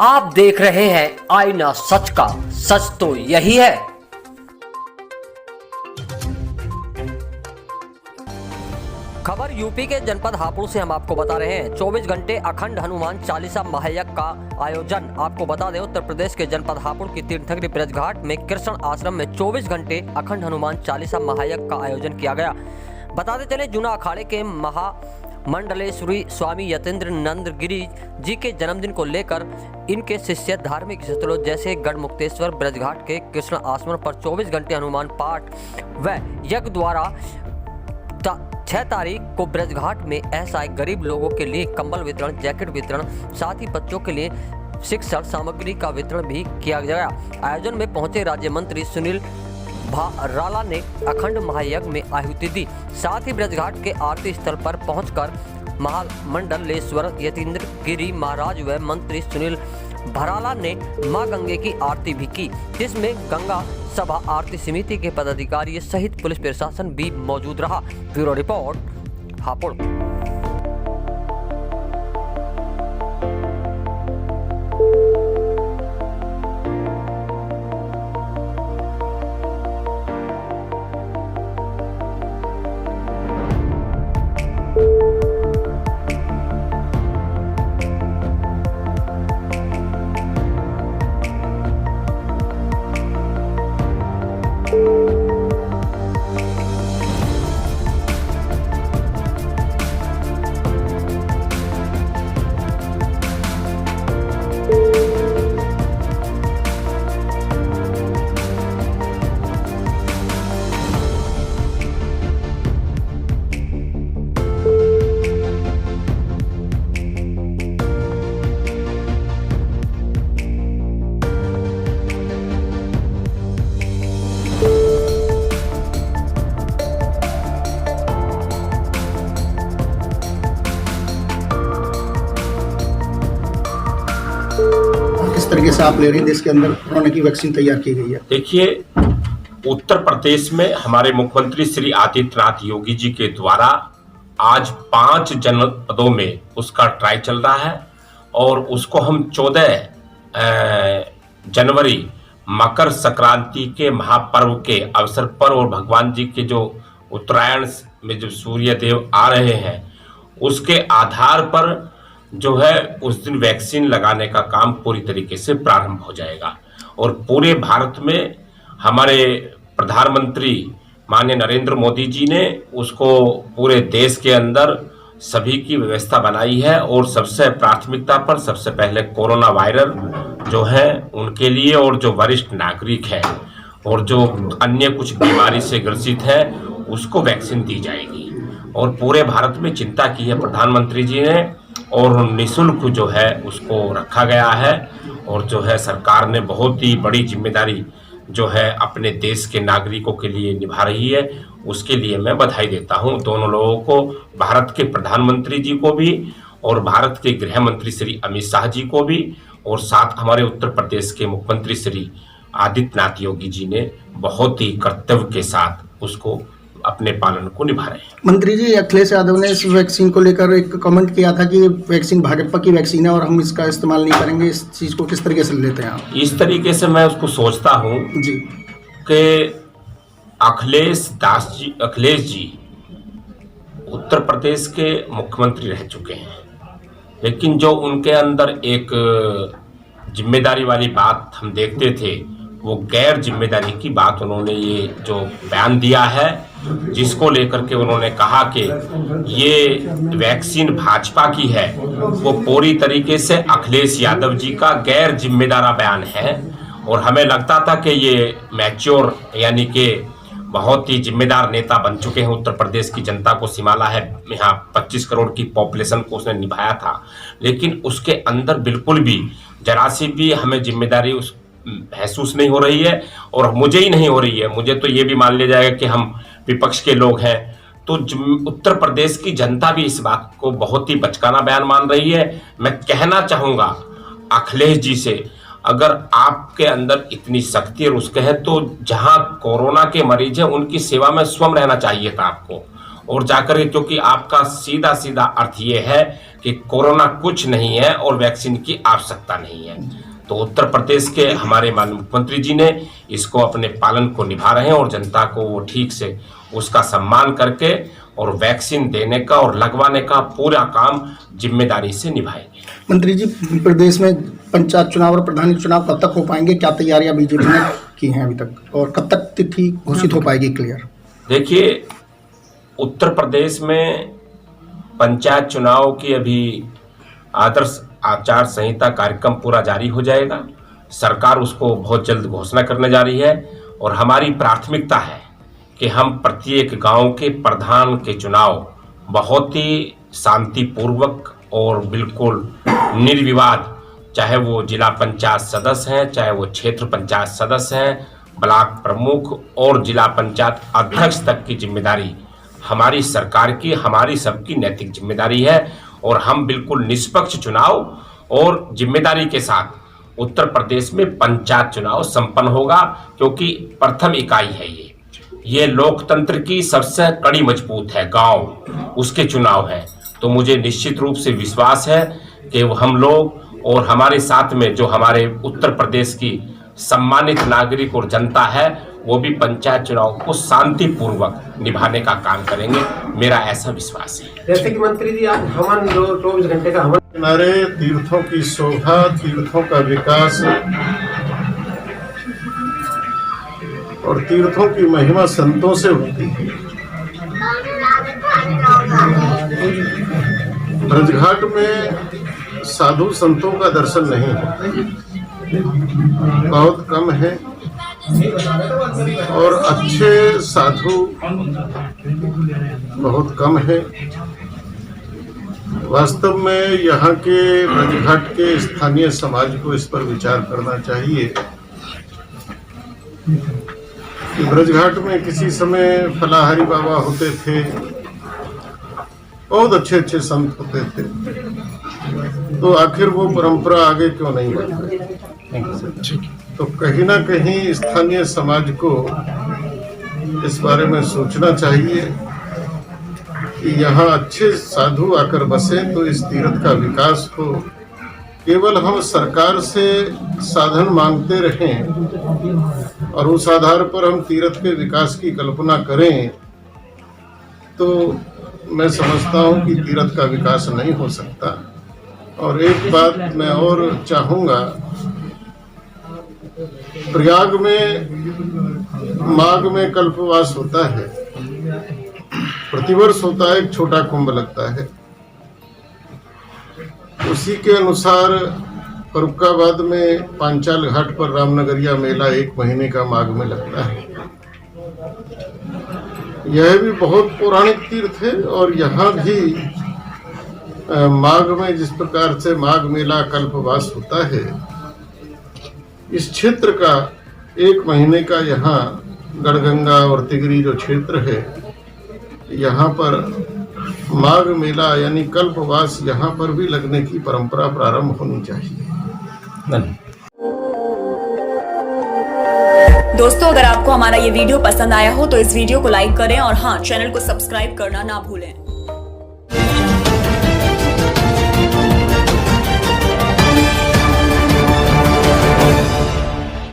आप देख रहे हैं आईना सच का, सच तो यही है। खबर यूपी के जनपद हापुड़ से हम आपको बता रहे हैं। 24 घंटे अखंड हनुमान चालीसा महायज्ञ का आयोजन। आपको बता दें, उत्तर प्रदेश के जनपद हापुड़ की तीर्थनगरी ब्रजघाट में कृष्ण आश्रम में 24 घंटे अखंड हनुमान चालीसा महायज्ञ का आयोजन किया गया। बताते चले, जूना अखाड़े के महामंडलेश्वरी स्वामी यतीन्द्र नंद गिरी जी के जन्मदिन को लेकर इनके शिष्य धार्मिक स्थलों जैसे गढ़मुक्तेश्वर ब्रजघाट के कृष्ण आश्रम पर 24 घंटे हनुमान पाठ व यज्ञ द्वारा 6 तारीख को ब्रजघाट में असहाय गरीब लोगों के लिए कंबल वितरण, जैकेट वितरण, साथ ही बच्चों के लिए शिक्षण सामग्री का वितरण भी किया गया। आयोजन में पहुंचे राज्य मंत्री सुनील भराला ने अखंड महायज्ञ में आहुति दी। साथ ही ब्रजघाट के आरती स्थल पर पहुंचकर महामंडलेश्वर यतीन्द्र गिरी महाराज व मंत्री सुनील भराला ने मां गंगे की आरती भी की, जिसमें गंगा सभा आरती समिति के पदाधिकारी सहित पुलिस प्रशासन भी मौजूद रहा। Bureau report, Hapur. किस तरीके से आप ले रहे हैं, देश के अंदर कोरोना की वैक्सीन तैयार की गई है? देखिए, उत्तर प्रदेश में हमारे मुख्यमंत्री श्री आदित्यनाथ योगी जी के द्वारा आज 5 जनपदों में उसका ट्राई चल रहा है और उसको हम 14 जनवरी मकर संक्रांति के महापर्व के अवसर पर और भगवान जी के जो उत्तरायण में जो सूर्य देव आ रहे हैं उसके आधार पर जो है उस दिन वैक्सीन लगाने का काम पूरी तरीके से प्रारंभ हो जाएगा। और पूरे भारत में हमारे प्रधानमंत्री माननीय नरेंद्र मोदी जी ने उसको पूरे देश के अंदर सभी की व्यवस्था बनाई है और सबसे प्राथमिकता पर सबसे पहले कोरोना वायरस जो है उनके लिए और जो वरिष्ठ नागरिक है और जो अन्य कुछ बीमारी से ग्रसित है उसको वैक्सीन दी जाएगी। और पूरे भारत में चिंता की है प्रधानमंत्री जी ने और निःशुल्क जो है उसको रखा गया है और जो है सरकार ने बहुत ही बड़ी जिम्मेदारी जो है अपने देश के नागरिकों के लिए निभा रही है। उसके लिए मैं बधाई देता हूं दोनों लोगों को, भारत के प्रधानमंत्री जी को भी और भारत के गृह मंत्री श्री अमित शाह जी को भी और साथ हमारे उत्तर प्रदेश के मुख्यमंत्री श्री आदित्यनाथ योगी जी ने बहुत ही कर्तव्य के साथ उसको अपने पालन को निभा रहे हैं। मंत्री जी, अखिलेश यादव ने इस वैक्सीन को लेकर एक कमेंट किया था कि वैक्सीन भाजपा की वैक्सीन है और हम इसका इस्तेमाल नहीं करेंगे। इस चीज को किस तरीके से लेते हैं आप? इस तरीके से मैं उसको सोचता हूं जी कि अखिलेश जी उत्तर प्रदेश के मुख्यमंत्री रह चुके हैं, लेकिन जो उनके अंदर एक जिम्मेदारी वाली बात हम देखते थे वो गैर जिम्मेदारी की बात उन्होंने ये जो बयान दिया है, जिसको लेकर के उन्होंने कहा कि ये वैक्सीन भाजपा की है, वो पूरी तरीके से अखिलेश यादव जी का गैर जिम्मेदारा बयान है। और हमें लगता था कि ये मैच्योर यानी कि बहुत ही जिम्मेदार नेता बन चुके हैं, उत्तर प्रदेश की जनता को संभाला है, यहाँ 25 करोड़ की पॉपुलेशन को उसने निभाया था, लेकिन उसके अंदर बिल्कुल भी जरा सी भी हमें जिम्मेदारी उस महसूस नहीं हो रही है और मुझे ही नहीं हो रही है। मुझे तो ये भी मान लिया जाएगा कि हम विपक्ष के लोग हैं, तो उत्तर प्रदेश की जनता भी इस बात को बहुत ही बचकाना बयान मान रही है। मैं कहना चाहूंगा अखिलेश जी से, अगर आपके अंदर इतनी शक्ति और उसके है तो जहां कोरोना के मरीज हैं उनकी सेवा में स्वयं रहना चाहिए था आपको और जाकर के, क्योंकि आपका सीधा सीधा अर्थ ये है कि कोरोना कुछ नहीं है और वैक्सीन की आवश्यकता नहीं है। तो उत्तर प्रदेश के हमारे माननीय मुख्यमंत्री जी ने इसको अपने पालन को निभा रहे हैं और जनता को वो ठीक से उसका सम्मान करके और वैक्सीन देने का और लगवाने का पूरा काम जिम्मेदारी से निभाएंगे। मंत्री जी, प्रदेश में पंचायत चुनाव और प्रधान चुनाव कब तक हो पाएंगे? क्या तैयारियां बीजेपी ने की हैं अभी तक, और कब तक तिथि घोषित हो पाएगी क्लियर? देखिए, उत्तर प्रदेश में पंचायत चुनाव की अभी आदर्श आचार संहिता कार्यक्रम पूरा जारी हो जाएगा। सरकार उसको बहुत जल्द घोषणा करने जा रही है और हमारी प्राथमिकता है कि हम प्रत्येक गांव के प्रधान के चुनाव बहुत ही शांतिपूर्वक और बिल्कुल निर्विवाद, चाहे वो जिला पंचायत सदस्य हैं, चाहे वो क्षेत्र पंचायत सदस्य हैं, ब्लॉक प्रमुख और जिला पंचायत अध्यक्ष तक की जिम्मेदारी हमारी सरकार की, हमारी सबकी नैतिक जिम्मेदारी है और हम बिल्कुल निष्पक्ष चुनाव और जिम्मेदारी के साथ उत्तर प्रदेश में पंचायत चुनाव संपन्न होगा, क्योंकि प्रथम इकाई है ये लोकतंत्र की सबसे कड़ी मजबूत है, गांव उसके चुनाव है। तो मुझे निश्चित रूप से विश्वास है कि हम लोग और हमारे साथ में जो हमारे उत्तर प्रदेश की सम्मानित नागरिक और जनता है, वो भी पंचायत चुनाव को शांतिपूर्वक निभाने का काम करेंगे, मेरा ऐसा विश्वास है। जैसे कि मंत्री जी, आज हवन जो 24 घंटे का हवन किनारे तीर्थों की शोभा, तीर्थों का विकास और तीर्थों की महिमा संतों से होती है। ब्रजघाट में साधु संतों का दर्शन नहीं है, बहुत कम है, और अच्छे साधु बहुत कम है। वास्तव में यहाँ के ब्रजघाट के स्थानीय समाज को इस पर विचार करना चाहिए कि ब्रजघाट में किसी समय फलाहारी बाबा होते थे, बहुत अच्छे अच्छे संत होते थे, तो आखिर वो परंपरा आगे क्यों नहीं बढ़ी? तो कहीं ना कहीं स्थानीय समाज को इस बारे में सोचना चाहिए कि यहाँ अच्छे साधु आकर बसे तो इस तीर्थ का विकास हो। केवल हम सरकार से साधन मांगते रहें और उस आधार पर हम तीर्थ के विकास की कल्पना करें तो मैं समझता हूँ कि तीर्थ का विकास नहीं हो सकता। और एक बात मैं और चाहूँगा, प्रयाग में माघ में कल्पवास होता है, प्रतिवर्ष होता है, एक छोटा कुंभ लगता है। उसी के अनुसार फर्रुखाबाद में पांचाल घाट पर रामनगरिया मेला 1 महीने का माघ में लगता है। यह भी बहुत पौराणिक तीर्थ है और यहाँ भी माघ में जिस प्रकार से माघ मेला कल्पवास होता है, इस क्षेत्र का 1 महीने का यहाँ गढ़गंगा और तिगरी जो क्षेत्र है, यहाँ पर माघ मेला यानी कल्पवास यहाँ पर भी लगने की परंपरा प्रारंभ होनी चाहिए। दोस्तों, अगर आपको हमारा ये वीडियो पसंद आया हो तो इस वीडियो को लाइक करें और हाँ, चैनल को सब्सक्राइब करना ना भूलें।